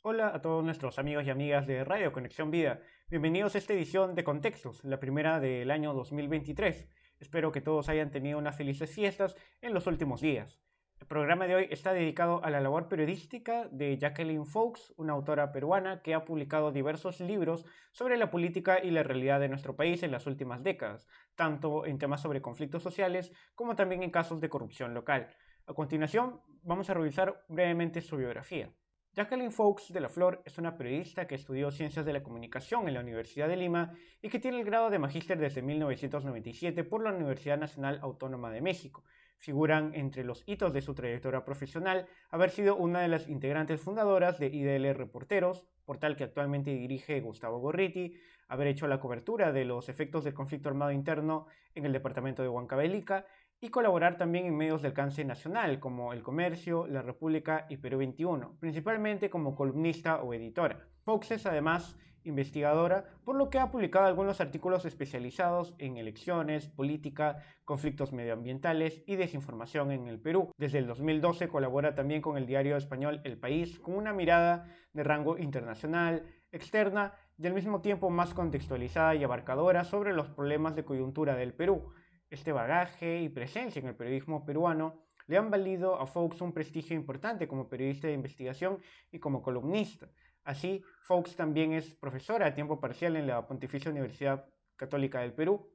Hola a todos nuestros amigos y amigas de Radio Conexión Vida. Bienvenidos a esta edición de Contextos, la primera del año 2023. Espero que todos hayan tenido unas felices fiestas en los últimos días. El programa de hoy está dedicado a la labor periodística de Jacqueline Fox, una autora peruana que ha publicado diversos libros sobre la política y la realidad de nuestro país en las últimas décadas, tanto en temas sobre conflictos sociales como también en casos de corrupción local. A continuación, vamos a revisar brevemente su biografía. Jacqueline Fox de la Flor es una periodista que estudió Ciencias de la Comunicación en la Universidad de Lima y que tiene el grado de magíster desde 1997 por la Universidad Nacional Autónoma de México. Figuran entre los hitos de su trayectoria profesional haber sido una de las integrantes fundadoras de IDL Reporteros, portal que actualmente dirige Gustavo Gorriti, haber hecho la cobertura de los efectos del conflicto armado interno en el departamento de Huancavelica y colaborar también en medios de alcance nacional como El Comercio, La República y Perú 21, principalmente como columnista o editora. Fox es además investigadora, por lo que ha publicado algunos artículos especializados en elecciones, política, conflictos medioambientales y desinformación en el Perú. Desde el 2012 colabora también con el diario español El País, con una mirada de rango internacional, externa y al mismo tiempo más contextualizada y abarcadora sobre los problemas de coyuntura del Perú. Este bagaje y presencia en el periodismo peruano le han valido a Fox un prestigio importante como periodista de investigación y como columnista. Así, Fox también es profesora a tiempo parcial en la Pontificia Universidad Católica del Perú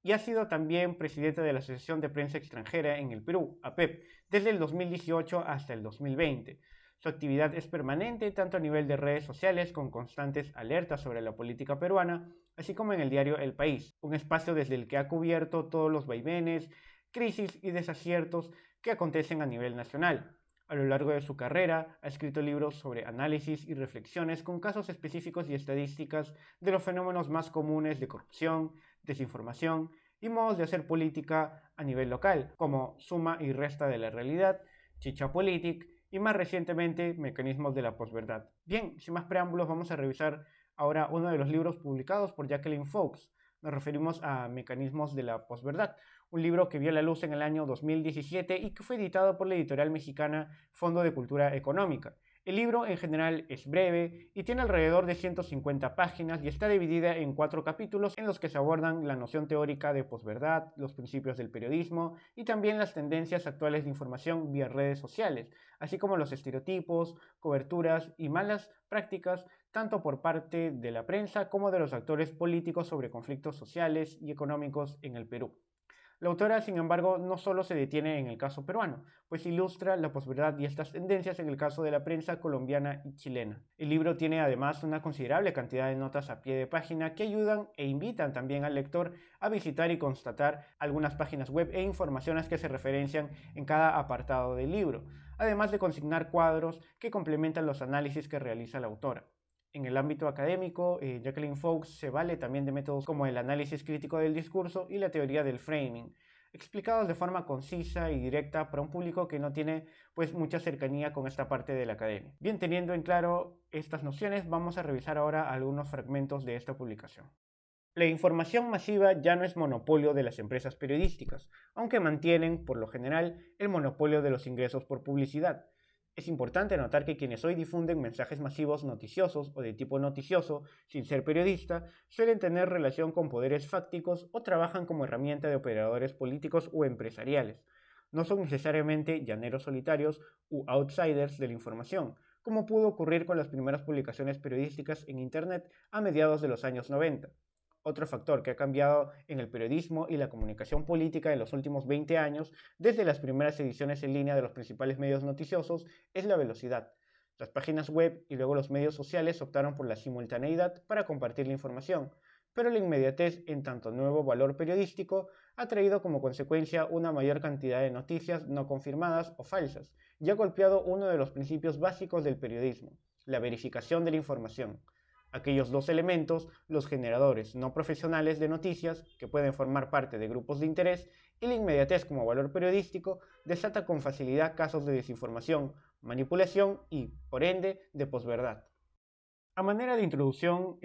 y ha sido también presidenta de la Asociación de Prensa Extranjera en el Perú, APEP, desde el 2018 hasta el 2020. Su actividad es permanente tanto a nivel de redes sociales con constantes alertas sobre la política peruana, así como en el diario El País, un espacio desde el que ha cubierto todos los vaivenes, crisis y desaciertos que acontecen a nivel nacional. A lo largo de su carrera ha escrito libros sobre análisis y reflexiones con casos específicos y estadísticas de los fenómenos más comunes de corrupción, desinformación y modos de hacer política a nivel local, como Suma y Resta de la Realidad, Chichapolitik y más recientemente Mecanismos de la Posverdad. Bien, sin más preámbulos vamos a revisar ahora uno de los libros publicados por Jacqueline Fox. Nos referimos a Mecanismos de la Posverdad, un libro que vio la luz en el año 2017 y que fue editado por la editorial mexicana Fondo de Cultura Económica. El libro en general es breve y tiene alrededor de 150 páginas y está dividida en 4 capítulos en los que se abordan la noción teórica de posverdad, los principios del periodismo y también las tendencias actuales de información vía redes sociales, así como los estereotipos, coberturas y malas prácticas tanto por parte de la prensa como de los actores políticos sobre conflictos sociales y económicos en el Perú. La autora, sin embargo, no solo se detiene en el caso peruano, pues ilustra la posverdad y estas tendencias en el caso de la prensa colombiana y chilena. El libro tiene además una considerable cantidad de notas a pie de página que ayudan e invitan también al lector a visitar y constatar algunas páginas web e informaciones que se referencian en cada apartado del libro, además de consignar cuadros que complementan los análisis que realiza la autora. En el ámbito académico, Jacqueline Fox se vale también de métodos como el análisis crítico del discurso y la teoría del framing, explicados de forma concisa y directa para un público que no tiene pues mucha cercanía con esta parte de la academia. Bien, teniendo en claro estas nociones, vamos a revisar ahora algunos fragmentos de esta publicación. La información masiva ya no es monopolio de las empresas periodísticas, aunque mantienen, por lo general, el monopolio de los ingresos por publicidad. Es importante notar que quienes hoy difunden mensajes masivos noticiosos o de tipo noticioso, sin ser periodista, suelen tener relación con poderes fácticos o trabajan como herramienta de operadores políticos o empresariales. No son necesariamente llaneros solitarios u outsiders de la información, como pudo ocurrir con las primeras publicaciones periodísticas en Internet a mediados de los años 90. Otro factor que ha cambiado en el periodismo y la comunicación política en los últimos 20 años, desde las primeras ediciones en línea de los principales medios noticiosos, es la velocidad. Las páginas web y luego los medios sociales optaron por la simultaneidad para compartir la información, pero la inmediatez en tanto nuevo valor periodístico ha traído como consecuencia una mayor cantidad de noticias no confirmadas o falsas, y ha golpeado uno de los principios básicos del periodismo, la verificación de la información. Aquellos dos elementos, los generadores no profesionales de noticias, que pueden formar parte de grupos de interés, y la inmediatez como valor periodístico, desata con facilidad casos de desinformación, manipulación y, por ende, de posverdad. A manera de introducción,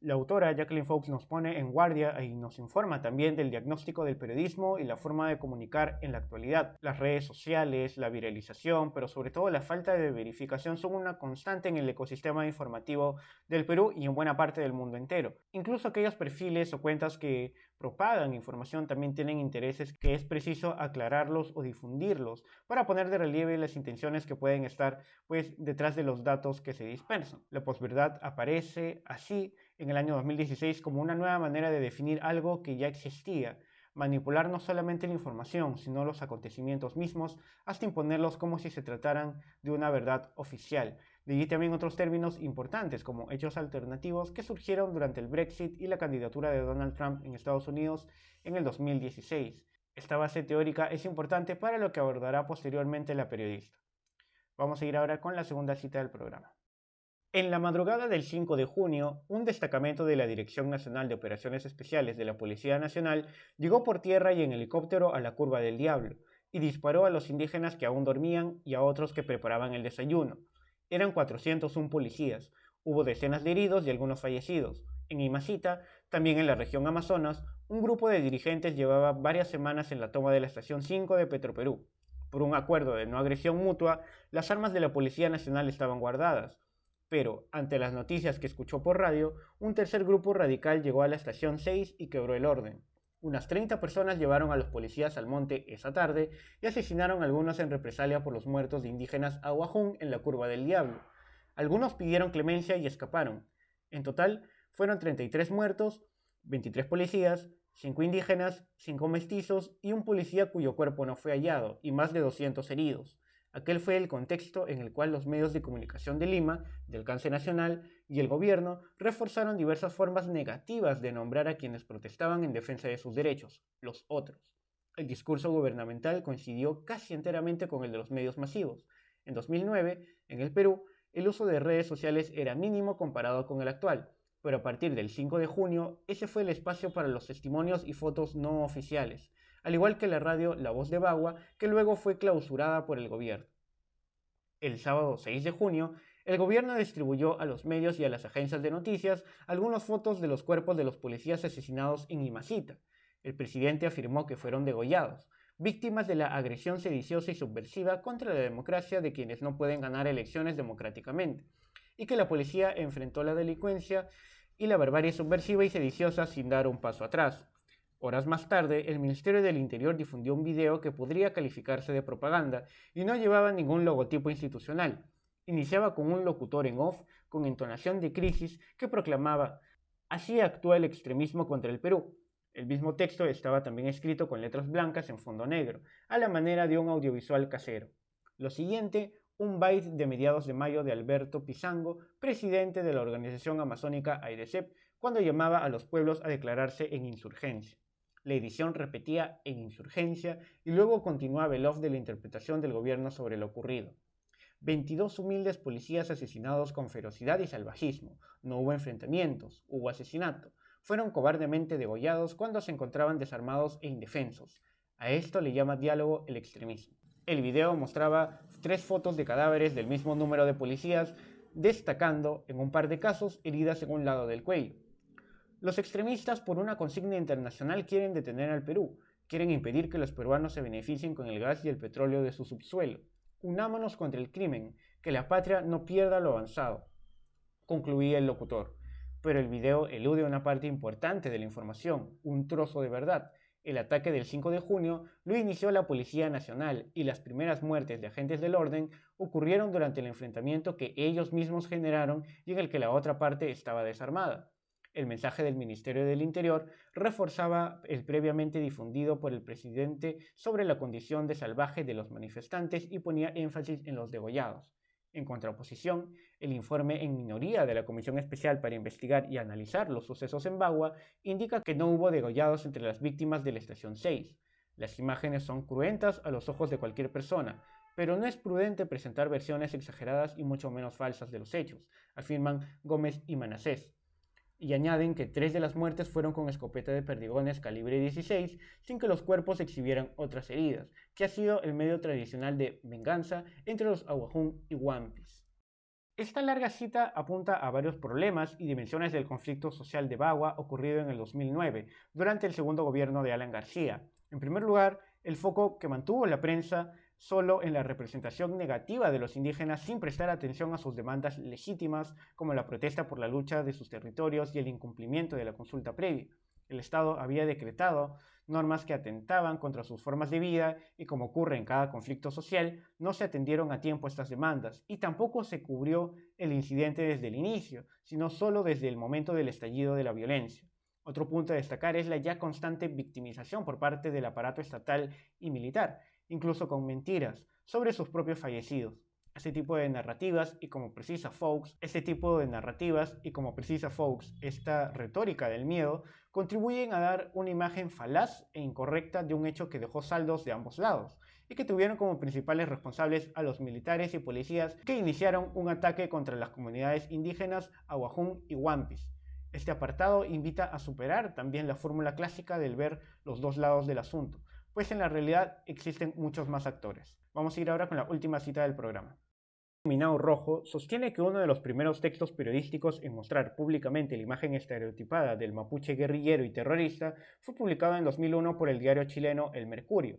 la autora Jacqueline Fox nos pone en guardia y nos informa también del diagnóstico del periodismo y la forma de comunicar en la actualidad. Las redes sociales, la viralización, pero sobre todo la falta de verificación son una constante en el ecosistema informativo del Perú y en buena parte del mundo entero. Incluso aquellos perfiles o cuentas que propagan información también tienen intereses que es preciso aclararlos o difundirlos para poner de relieve las intenciones que pueden estar detrás de los datos que se dispersan. La posverdad aparece así en el año 2016 como una nueva manera de definir algo que ya existía, manipular no solamente la información, sino los acontecimientos mismos, hasta imponerlos como si se trataran de una verdad oficial. De allí también otros términos importantes como hechos alternativos que surgieron durante el Brexit y la candidatura de Donald Trump en Estados Unidos en el 2016. Esta base teórica es importante para lo que abordará posteriormente la periodista. Vamos a ir ahora con la segunda cita del programa. En la madrugada del 5 de junio, un destacamento de la Dirección Nacional de Operaciones Especiales de la Policía Nacional llegó por tierra y en helicóptero a la Curva del Diablo y disparó a los indígenas que aún dormían y a otros que preparaban el desayuno. Eran 401 policías, hubo decenas de heridos y algunos fallecidos. En Imacita, también en la región Amazonas, un grupo de dirigentes llevaba varias semanas en la toma de la Estación 5 de Petroperú. Por un acuerdo de no agresión mutua, las armas de la Policía Nacional estaban guardadas. Pero, ante las noticias que escuchó por radio, un tercer grupo radical llegó a la estación 6 y quebró el orden. Unas 30 personas llevaron a los policías al monte esa tarde y asesinaron a algunos en represalia por los muertos de indígenas Ahuajún en la Curva del Diablo. Algunos pidieron clemencia y escaparon. En total, fueron 33 muertos, 23 policías, 5 indígenas, 5 mestizos y un policía cuyo cuerpo no fue hallado, y más de 200 heridos. Aquel fue el contexto en el cual los medios de comunicación de Lima, del alcance nacional y el gobierno reforzaron diversas formas negativas de nombrar a quienes protestaban en defensa de sus derechos, los otros. El discurso gubernamental coincidió casi enteramente con el de los medios masivos. En 2009, en el Perú, el uso de redes sociales era mínimo comparado con el actual, pero a partir del 5 de junio, ese fue el espacio para los testimonios y fotos no oficiales, al igual que la radio La Voz de Bagua, que luego fue clausurada por el gobierno. El sábado 6 de junio, el gobierno distribuyó a los medios y a las agencias de noticias algunas fotos de los cuerpos de los policías asesinados en Imacita. El presidente afirmó que fueron degollados, víctimas de la agresión sediciosa y subversiva contra la democracia de quienes no pueden ganar elecciones democráticamente, y que la policía enfrentó la delincuencia y la barbarie subversiva y sediciosa sin dar un paso atrás. Horas más tarde, el Ministerio del Interior difundió un video que podría calificarse de propaganda y no llevaba ningún logotipo institucional. Iniciaba con un locutor en off con entonación de crisis que proclamaba: "Así actúa el extremismo contra el Perú". El mismo texto estaba también escrito con letras blancas en fondo negro, a la manera de un audiovisual casero. Lo siguiente, un byte de mediados de mayo de Alberto Pizango, presidente de la organización amazónica AIDESEP, cuando llamaba a los pueblos a declararse en insurgencia. La edición repetía "en insurgencia" y luego continuaba el off de la interpretación del gobierno sobre lo ocurrido. 22 humildes policías asesinados con ferocidad y salvajismo. No hubo enfrentamientos, hubo asesinato. Fueron cobardemente degollados cuando se encontraban desarmados e indefensos. A esto le llama diálogo el extremismo. El video mostraba 3 fotos de cadáveres del mismo número de policías, destacando, en un par de casos, heridas en un lado del cuello. Los extremistas, por una consigna internacional, quieren detener al Perú, quieren impedir que los peruanos se beneficien con el gas y el petróleo de su subsuelo. Unámonos contra el crimen, que la patria no pierda lo avanzado, concluía el locutor. Pero el video elude una parte importante de la información, un trozo de verdad. El ataque del 5 de junio lo inició la Policía Nacional y las primeras muertes de agentes del orden ocurrieron durante el enfrentamiento que ellos mismos generaron y en el que la otra parte estaba desarmada. El mensaje del Ministerio del Interior reforzaba el previamente difundido por el presidente sobre la condición de salvaje de los manifestantes y ponía énfasis en los degollados. En contraposición, el informe en minoría de la Comisión Especial para investigar y analizar los sucesos en Bagua indica que no hubo degollados entre las víctimas de la Estación 6. Las imágenes son cruentas a los ojos de cualquier persona, pero no es prudente presentar versiones exageradas y mucho menos falsas de los hechos, afirman Gómez y Manasés. Y añaden que 3 de las muertes fueron con escopeta de perdigones calibre 16, sin que los cuerpos exhibieran otras heridas, que ha sido el medio tradicional de venganza entre los Ahuajún y Huampis. Esta larga cita apunta a varios problemas y dimensiones del conflicto social de Bagua ocurrido en el 2009, durante el segundo gobierno de Alan García. En primer lugar, el foco que mantuvo la prensa solo en la representación negativa de los indígenas sin prestar atención a sus demandas legítimas, como la protesta por la lucha de sus territorios y el incumplimiento de la consulta previa. El Estado había decretado normas que atentaban contra sus formas de vida y, como ocurre en cada conflicto social, no se atendieron a tiempo estas demandas y tampoco se cubrió el incidente desde el inicio, sino solo desde el momento del estallido de la violencia. Otro punto a destacar es la ya constante victimización por parte del aparato estatal y militar, incluso con mentiras, sobre sus propios fallecidos. Este tipo de narrativas, y como precisa Fowlkes, esta retórica del miedo, contribuyen a dar una imagen falaz e incorrecta de un hecho que dejó saldos de ambos lados, y que tuvieron como principales responsables a los militares y policías que iniciaron un ataque contra las comunidades indígenas Awajún y Wampis. Este apartado invita a superar también la fórmula clásica del ver los dos lados del asunto, pues en la realidad existen muchos más actores. Vamos a ir ahora con la última cita del programa. Minao Rojo sostiene que uno de los primeros textos periodísticos en mostrar públicamente la imagen estereotipada del mapuche guerrillero y terrorista fue publicado en 2001 por el diario chileno El Mercurio.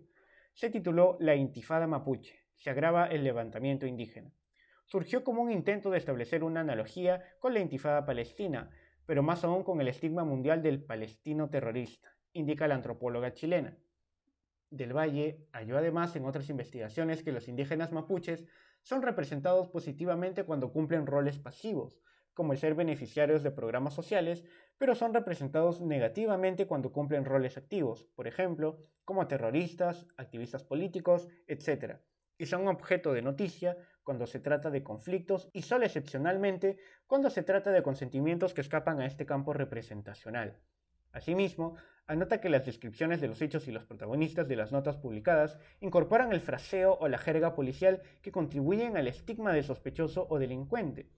Se tituló La Intifada Mapuche, se agrava el levantamiento indígena. Surgió como un intento de establecer una analogía con la Intifada palestina, pero más aún con el estigma mundial del palestino terrorista, indica la antropóloga chilena. Del Valle halló además en otras investigaciones que los indígenas mapuches son representados positivamente cuando cumplen roles pasivos, como el ser beneficiarios de programas sociales, pero son representados negativamente cuando cumplen roles activos, por ejemplo, como terroristas, activistas políticos, etc. Y son objeto de noticia cuando se trata de conflictos y solo excepcionalmente cuando se trata de consentimientos que escapan a este campo representacional. Asimismo, anota que las descripciones de los hechos y los protagonistas de las notas publicadas incorporan el fraseo o la jerga policial que contribuyen al estigma del sospechoso o delincuente.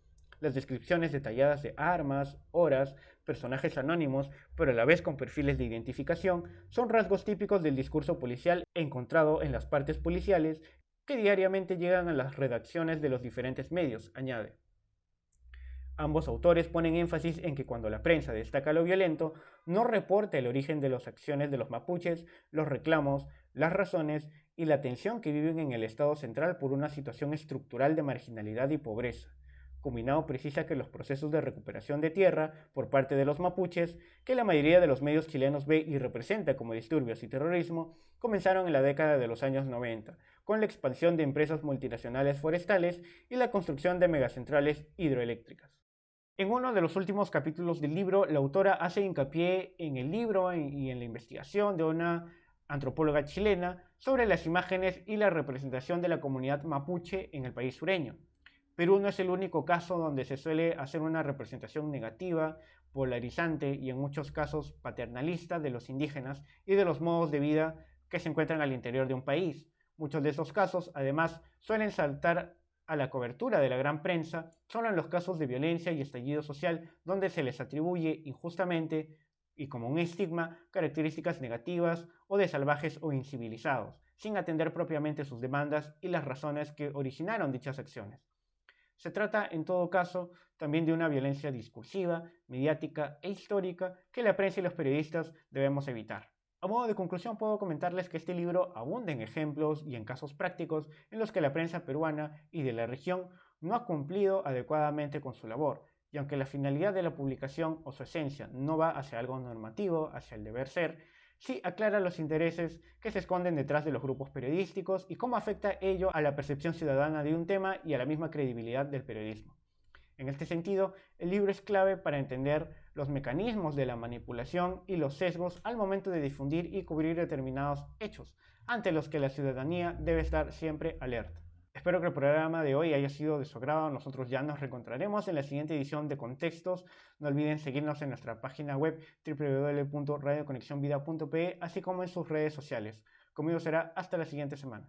Las descripciones detalladas de armas, horas, personajes anónimos, pero a la vez con perfiles de identificación, son rasgos típicos del discurso policial encontrado en las partes policiales que diariamente llegan a las redacciones de los diferentes medios, añade. Ambos autores ponen énfasis en que cuando la prensa destaca lo violento, no reporta el origen de las acciones de los mapuches, los reclamos, las razones y la tensión que viven en el Estado central por una situación estructural de marginalidad y pobreza. Combinado precisa que los procesos de recuperación de tierra por parte de los mapuches, que la mayoría de los medios chilenos ve y representa como disturbios y terrorismo, comenzaron en la década de los años 90, con la expansión de empresas multinacionales forestales y la construcción de megacentrales hidroeléctricas. En uno de los últimos capítulos del libro, la autora hace hincapié en el libro y en la investigación de una antropóloga chilena sobre las imágenes y la representación de la comunidad mapuche en el país sureño. Perú no es el único caso donde se suele hacer una representación negativa, polarizante y en muchos casos paternalista de los indígenas y de los modos de vida que se encuentran al interior de un país. Muchos de estos casos, además, suelen saltar a la cobertura de la gran prensa solo en los casos de violencia y estallido social donde se les atribuye injustamente y como un estigma características negativas o de salvajes o incivilizados, sin atender propiamente sus demandas y las razones que originaron dichas acciones. Se trata, en todo caso, también de una violencia discursiva, mediática e histórica que la prensa y los periodistas debemos evitar. A modo de conclusión puedo comentarles que este libro abunda en ejemplos y en casos prácticos en los que la prensa peruana y de la región no ha cumplido adecuadamente con su labor, y aunque la finalidad de la publicación o su esencia no va hacia algo normativo, hacia el deber ser, sí aclara los intereses que se esconden detrás de los grupos periodísticos y cómo afecta ello a la percepción ciudadana de un tema y a la misma credibilidad del periodismo. En este sentido, el libro es clave para entender los mecanismos de la manipulación y los sesgos al momento de difundir y cubrir determinados hechos, ante los que la ciudadanía debe estar siempre alerta. Espero que el programa de hoy haya sido de su agrado. Nosotros ya nos reencontraremos en la siguiente edición de Contextos. No olviden seguirnos en nuestra página web www.radioconexionvida.pe, así como en sus redes sociales. Conmigo será hasta la siguiente semana.